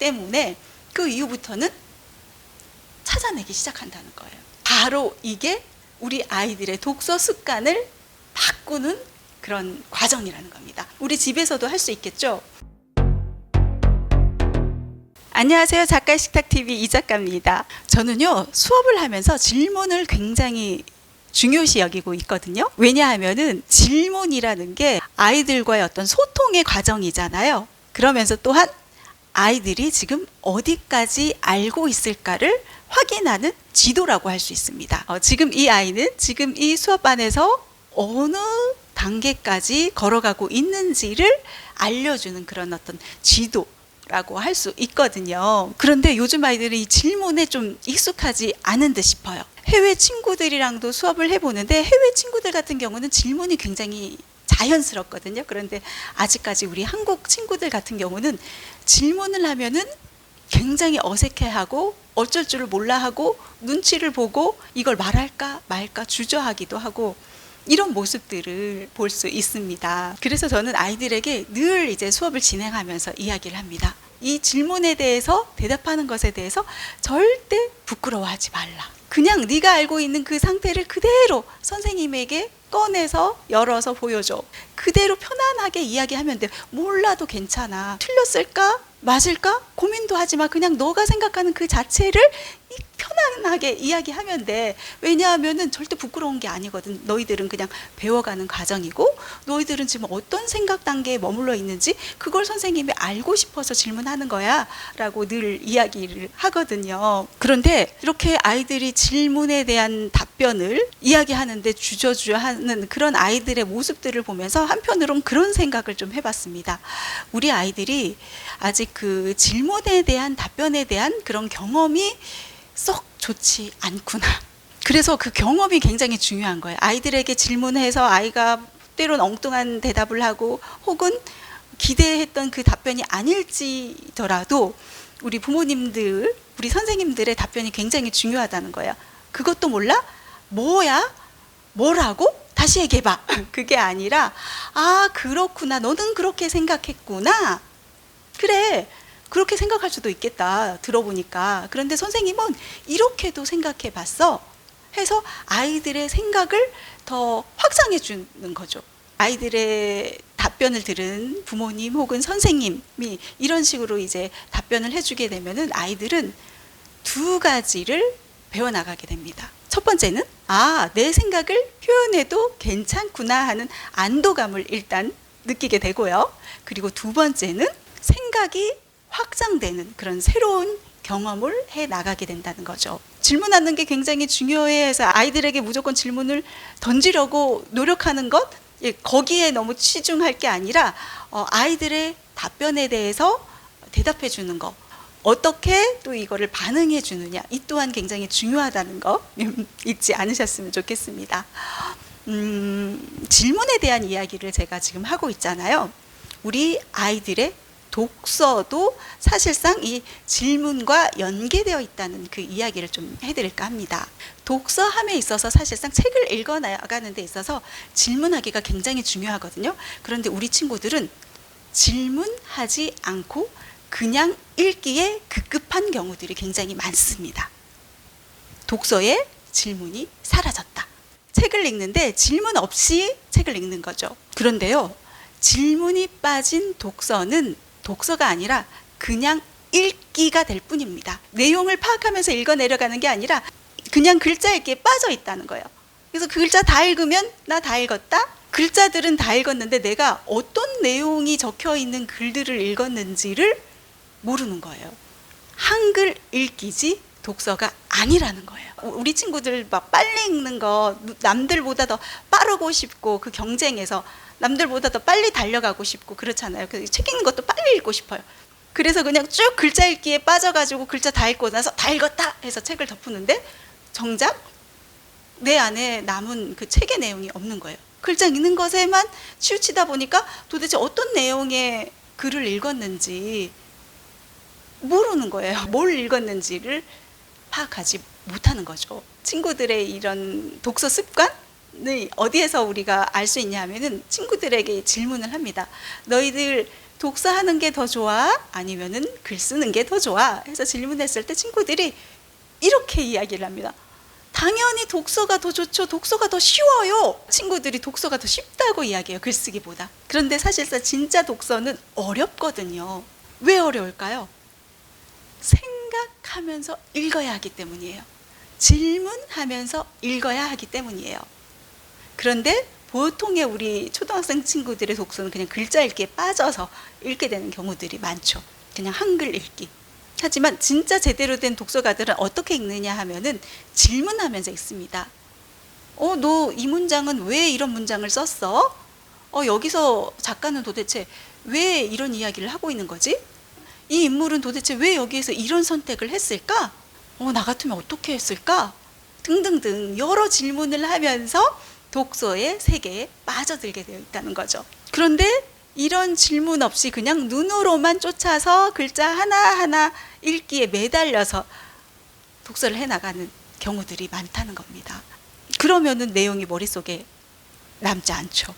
때문에 그 이후부터는 찾아내기 시작한다는 거예요. 바로 이게 우리 아이들의 독서 습관을 바꾸는 그런 과정이라는 겁니다. 우리 집에서도 할 수 있겠죠? 안녕하세요. 작가의 식탁TV 이작가입니다. 저는요, 수업을 하면서 질문을 굉장히 중요시 여기고 있거든요. 왜냐하면은 질문이라는 게 아이들과의 어떤 소통의 과정이잖아요. 그러면서 또한 아이들이 지금 어디까지 알고 있을까를 확인하는 지도라고 할 수 있습니다. 지금 이 아이는 지금 이 수업반에서 어느 단계까지 걸어가고 있는지를 알려주는 그런 어떤 지도라고 할 수 있거든요. 그런데 요즘 아이들이 이 질문에 좀 익숙하지 않은 듯 싶어요. 해외 친구들이랑도 수업을 해보는데 해외 친구들 같은 경우는 질문이 굉장히 자연스럽거든요. 그런데 아직까지 우리 한국 친구들 같은 경우는 질문을 하면은 굉장히 어색해하고 어쩔 줄을 몰라하고 눈치를 보고 이걸 말할까 말까 주저하기도 하고 이런 모습들을 볼 수 있습니다. 그래서 저는 아이들에게 늘 이제 수업을 진행하면서 이야기를 합니다. 이 질문에 대해서 대답하는 것에 대해서 절대 부끄러워하지 말라. 그냥 네가 알고 있는 그 상태를 그대로 선생님에게 꺼내서 열어서 보여줘. 그대로 편안하게 이야기하면 돼. 몰라도 괜찮아. 틀렸을까? 맞을까? 고민도 하지 마. 그냥 너가 생각하는 그 자체를 편안하게 이야기하면 돼. 왜냐하면은 절대 부끄러운 게 아니거든. 너희들은 그냥 배워가는 과정이고 너희들은 지금 어떤 생각 단계에 머물러 있는지 그걸 선생님이 알고 싶어서 질문하는 거야 라고 늘 이야기를 하거든요. 그런데 이렇게 아이들이 질문에 대한 답변을 이야기하는데 주저주저 하는 그런 아이들의 모습들을 보면서 한편으론 그런 생각을 좀 해봤습니다. 우리 아이들이 아직 그 질문에 대한 답변에 대한 그런 경험이 썩 좋지 않구나. 그래서 그 경험이 굉장히 중요한 거예요. 아이들에게 질문해서 아이가 때론 엉뚱한 대답을 하고 혹은 기대했던 그 답변이 아닐지더라도 우리 부모님들, 우리 선생님들의 답변이 굉장히 중요하다는 거예요. 그것도 몰라? 뭐야? 뭐라고? 다시 얘기해봐. 그게 아니라 아 그렇구나. 너는 그렇게 생각했구나. 그래. 그렇게 생각할 수도 있겠다. 들어보니까. 그런데 선생님은 이렇게도 생각해 봤어. 해서 아이들의 생각을 더 확장해 주는 거죠. 아이들의 답변을 들은 부모님 혹은 선생님이 이런 식으로 이제 답변을 해주게 되면은 아이들은 두 가지를 배워나가게 됩니다. 첫 번째는 내 생각을 표현해도 괜찮구나 하는 안도감을 일단 느끼게 되고요. 그리고 두 번째는 생각이 확장되는 그런 새로운 경험을 해 나가게 된다는 거죠. 질문하는 게 굉장히 중요해서 아이들에게 무조건 질문을 던지려고 노력하는 것, 거기에 너무 치중할 게 아니라 아이들의 답변에 대해서 대답해 주는 거, 어떻게 또 이거를 반응해 주느냐, 이 또한 굉장히 중요하다는 거 잊지 않으셨으면 좋겠습니다. 질문에 대한 이야기를 제가 지금 하고 있잖아요. 우리 아이들의 독서도 사실상 이 질문과 연계되어 있다는 그 이야기를 좀 해드릴까 합니다. 독서함에 있어서 사실상 책을 읽어나가는 데 있어서 질문하기가 굉장히 중요하거든요. 그런데 우리 친구들은 질문하지 않고 그냥 읽기에 급급한 경우들이 굉장히 많습니다. 독서에 질문이 사라졌다. 책을 읽는데 질문 없이 책을 읽는 거죠. 그런데요, 질문이 빠진 독서는 독서가 아니라 그냥 읽기가 될 뿐입니다. 내용을 파악하면서 읽어 내려가는 게 아니라 그냥 글자 읽기에 빠져 있다는 거예요. 그래서 그 글자 다 읽으면 나 다 읽었다? 글자들은 다 읽었는데 내가 어떤 내용이 적혀 있는 글들을 읽었는지를 모르는 거예요. 한글 읽기지 독서가 아니라는 거예요. 우리 친구들 막 빨리 읽는 거, 남들보다 더 빠르고 싶고 그 경쟁에서 남들보다 더 빨리 달려가고 싶고 그렇잖아요. 책 읽는 것도 빨리 읽고 싶어요. 그래서 그냥 쭉 글자 읽기에 빠져가지고 글자 다 읽고 나서 다 읽었다 해서 책을 덮으는데 정작 내 안에 남은 그 책의 내용이 없는 거예요. 글자 읽는 것에만 치우치다 보니까 도대체 어떤 내용의 글을 읽었는지 모르는 거예요. 뭘 읽었는지를 파악하지 못하는 거죠. 친구들의 이런 독서 습관? 어디에서 우리가 알 수 있냐 하면은 친구들에게 질문을 합니다. 너희들 독서하는 게 더 좋아? 아니면은 글 쓰는 게 더 좋아? 해서 질문했을 때 친구들이 이렇게 이야기를 합니다. 당연히 독서가 더 좋죠. 독서가 더 쉬워요. 친구들이 독서가 더 쉽다고 이야기해요. 글쓰기보다. 그런데 사실상 진짜 독서는 어렵거든요. 왜 어려울까요? 생각하면서 읽어야 하기 때문이에요. 질문하면서 읽어야 하기 때문이에요. 그런데 보통의 우리 초등학생 친구들의 독서는 그냥 글자 읽기에 빠져서 읽게 되는 경우들이 많죠. 그냥 한글 읽기. 하지만 진짜 제대로 된 독서가들은 어떻게 읽느냐 하면은 질문하면서 읽습니다. 너 이 문장은 왜 이런 문장을 썼어? 여기서 작가는 도대체 왜 이런 이야기를 하고 있는 거지? 이 인물은 도대체 왜 여기에서 이런 선택을 했을까? 나 같으면 어떻게 했을까? 등등등 여러 질문을 하면서 독서의 세계에 빠져들게 되어 있다는 거죠. 그런데 이런 질문 없이 그냥 눈으로만 쫓아서 글자 하나하나 읽기에 매달려서 독서를 해나가는 경우들이 많다는 겁니다. 그러면은 내용이 머릿속에 남지 않죠.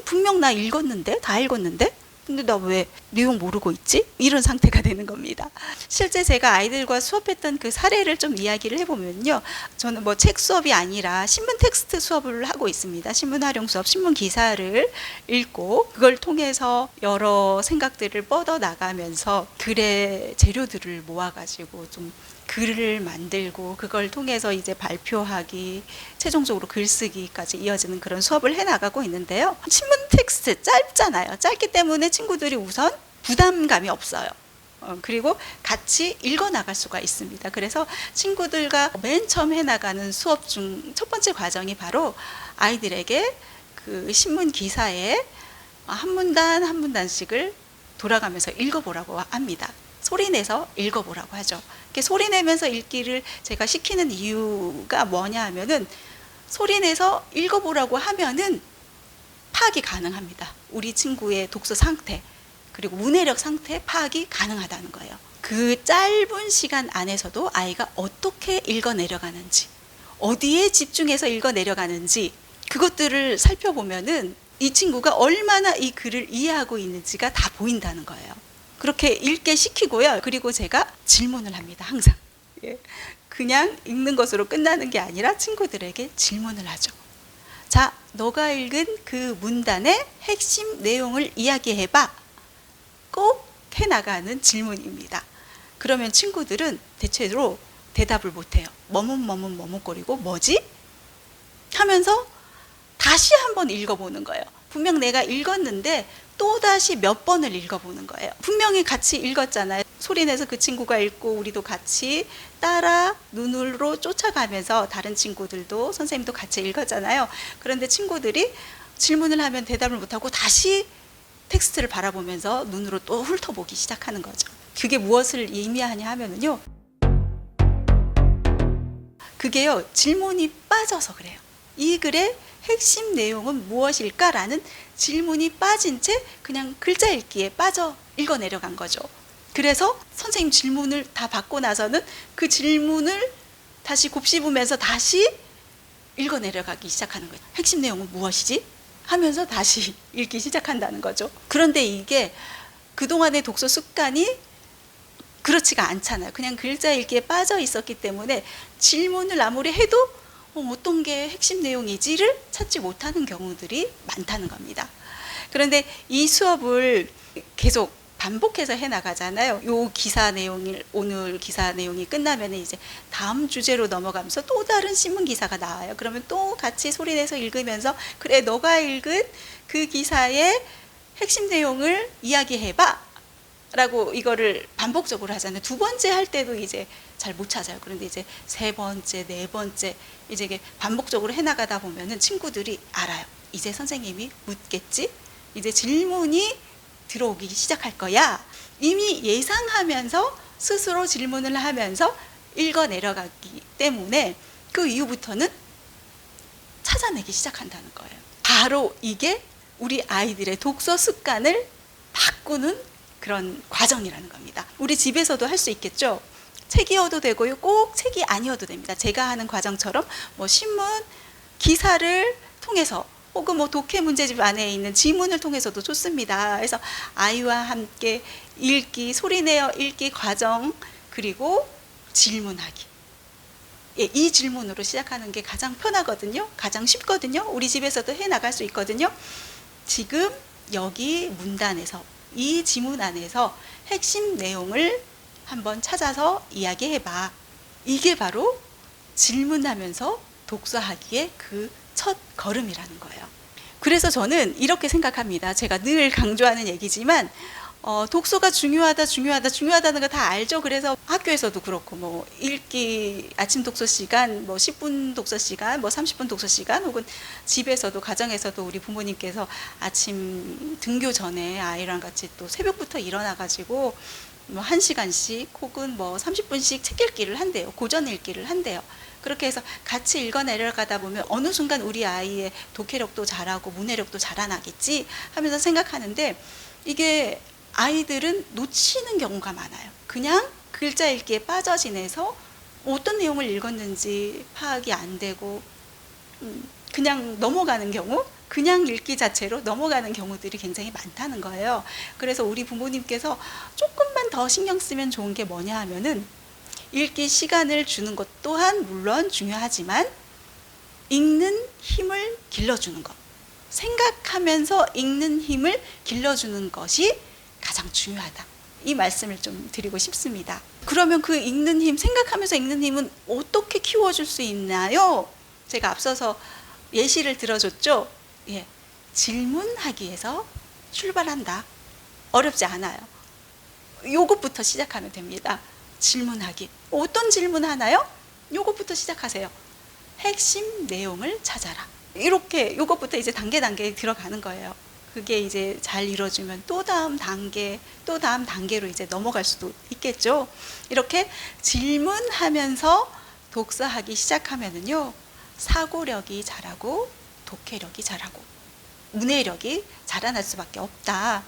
분명 나 읽었는데? 다 읽었는데? 근데 나 왜 내용 모르고 있지? 이런 상태가 되는 겁니다. 실제 제가 아이들과 수업했던 그 사례를 좀 이야기를 해보면요. 저는 뭐 책 수업이 아니라 신문 텍스트 수업을 하고 있습니다. 신문 활용 수업, 신문 기사를 읽고 그걸 통해서 여러 생각들을 뻗어 나가면서 글의 재료들을 모아가지고 좀 글을 만들고 그걸 통해서 이제 발표하기, 최종적으로 글쓰기까지 이어지는 그런 수업을 해나가고 있는데요. 신문 텍스트 짧잖아요. 짧기 때문에 친구들이 우선 부담감이 없어요. 그리고 같이 읽어나갈 수가 있습니다. 그래서 친구들과 맨 처음 해나가는 수업 중 첫 번째 과정이 바로 아이들에게 그 신문 기사에 한 문단 한 문단씩을 돌아가면서 읽어보라고 합니다. 소리내서 읽어보라고 하죠. 소리내면서 읽기를 제가 시키는 이유가 뭐냐 하면은 소리내서 읽어보라고 하면은 파악이 가능합니다. 우리 친구의 독서 상태 그리고 문해력 상태 파악이 가능하다는 거예요. 그 짧은 시간 안에서도 아이가 어떻게 읽어내려가는지 어디에 집중해서 읽어내려가는지 그것들을 살펴보면은 이 친구가 얼마나 이 글을 이해하고 있는지가 다 보인다는 거예요. 그렇게 읽게 시키고요. 그리고 제가 질문을 합니다. 항상. 그냥 읽는 것으로 끝나는 게 아니라 친구들에게 질문을 하죠. 자, 너가 읽은 그 문단의 핵심 내용을 이야기해봐. 꼭 해나가는 질문입니다. 그러면 친구들은 대체로 대답을 못해요. 머뭇거리고 뭐지? 하면서 다시 한번 읽어보는 거예요. 분명 내가 읽었는데 또다시 몇 번을 읽어보는 거예요. 분명히 같이 읽었잖아요. 소리내서 그 친구가 읽고 우리도 같이 따라 눈으로 쫓아가면서 다른 친구들도 선생님도 같이 읽었잖아요. 그런데 친구들이 질문을 하면 대답을 못하고 다시 텍스트를 바라보면서 눈으로 또 훑어보기 시작하는 거죠. 그게 무엇을 의미하냐 하면은요. 그게요. 질문이 빠져서 그래요. 이 글의 핵심 내용은 무엇일까라는 질문이 빠진 채 그냥 글자 읽기에 빠져 읽어내려간 거죠. 그래서 선생님 질문을 다 받고 나서는 그 질문을 다시 곱씹으면서 다시 읽어내려가기 시작하는 거예요. 핵심 내용은 무엇이지? 하면서 다시 읽기 시작한다는 거죠. 그런데 이게 그동안의 독서 습관이 그렇지가 않잖아요. 그냥 글자 읽기에 빠져 있었기 때문에 질문을 아무리 해도 어떤 게 핵심 내용이지를 찾지 못하는 경우들이 많다는 겁니다. 그런데 이 수업을 계속 반복해서 해나가잖아요. 요 기사 내용을 오늘 기사 내용이 끝나면 이제 다음 주제로 넘어가면서 또 다른 신문 기사가 나와요. 그러면 또 같이 소리내서 읽으면서 그래 너가 읽은 그 기사의 핵심 내용을 이야기해봐 라고 이거를 반복적으로 하잖아요. 두 번째 할 때도 이제 잘 못 찾아요. 그런데 이제 세 번째, 네 번째 이제 이게 반복적으로 해나가다 보면은 친구들이 알아요. 이제 선생님이 묻겠지? 이제 질문이 들어오기 시작할 거야. 이미 예상하면서 스스로 질문을 하면서 읽어 내려가기 때문에 그 이후부터는 찾아내기 시작한다는 거예요. 바로 이게 우리 아이들의 독서 습관을 바꾸는 그런 과정이라는 겁니다. 우리 집에서도 할 수 있겠죠. 책이어도 되고요. 꼭 책이 아니어도 됩니다. 제가 하는 과정처럼 뭐 신문 기사를 통해서 혹은 뭐 독해 문제집 안에 있는 지문을 통해서도 좋습니다. 그래서 아이와 함께 읽기, 소리내어 읽기 과정, 그리고 질문하기. 예, 이 질문으로 시작하는 게 가장 편하거든요. 가장 쉽거든요. 우리 집에서도 해 나갈 수 있거든요. 지금 여기 문단에서, 이 지문 안에서 핵심 내용을 한번 찾아서 이야기해봐. 이게 바로 질문하면서 독서하기의 그 첫 걸음이라는 거예요. 그래서 저는 이렇게 생각합니다. 제가 늘 강조하는 얘기지만 독서가 중요하다는 거 다 알죠. 그래서 학교에서도 그렇고 뭐 읽기 아침 독서 시간, 뭐 10분 독서 시간, 뭐 30분 독서 시간, 혹은 집에서도 가정에서도 우리 부모님께서 아침 등교 전에 아이랑 같이 또 새벽부터 일어나 가지고 뭐 1시간씩 혹은 뭐 30분씩 책 읽기를 한대요. 고전 읽기를 한대요. 그렇게 해서 같이 읽어 내려가다 보면 어느 순간 우리 아이의 독해력도 잘하고 문해력도 자라나겠지 하면서 생각하는데, 이게 아이들은 놓치는 경우가 많아요. 그냥 글자 읽기에 빠져 지내서 어떤 내용을 읽었는지 파악이 안 되고 그냥 넘어가는 경우, 그냥 읽기 자체로 넘어가는 경우들이 굉장히 많다는 거예요. 그래서 우리 부모님께서 조금만 더 신경 쓰면 좋은 게 뭐냐 하면은, 읽기 시간을 주는 것 또한 물론 중요하지만 읽는 힘을 길러주는 것, 생각하면서 읽는 힘을 길러주는 것이 가장 중요하다. 이 말씀을 좀 드리고 싶습니다. 그러면 그 읽는 힘, 생각하면서 읽는 힘은 어떻게 키워줄 수 있나요? 제가 앞서서 예시를 들어줬죠. 예, 질문하기에서 출발한다. 어렵지 않아요. 요것부터 시작하면 됩니다. 질문하기. 어떤 질문 하나요? 요것부터 시작하세요. 핵심 내용을 찾아라. 이렇게 요것부터 이제 단계 들어가는 거예요. 그게 이제 잘 이루어지면 또 다음 단계로 이제 넘어갈 수도 있겠죠. 이렇게 질문하면서 독서하기 시작하면은요, 사고력이 자라고 독해력이 자라고 문해력이 자라날 수밖에 없다.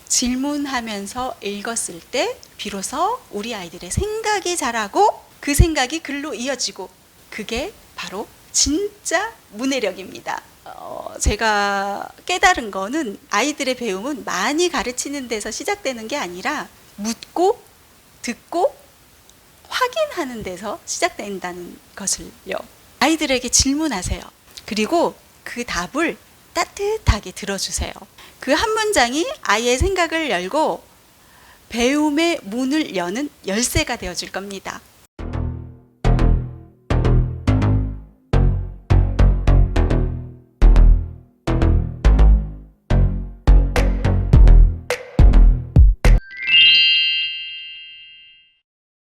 질문하면서 읽었을 때 비로소 우리 아이들의 생각이 자라고 그 생각이 글로 이어지고, 그게 바로 진짜 문해력입니다. 제가 깨달은 거는 아이들의 배움은 많이 가르치는 데서 시작되는 게 아니라 묻고 듣고 확인하는 데서 시작된다는 것을요. 아이들에게 질문하세요. 그리고 그 답을 따뜻하게 들어주세요. 그 한 문장이 아이의 생각을 열고 배움의 문을 여는 열쇠가 되어줄 겁니다.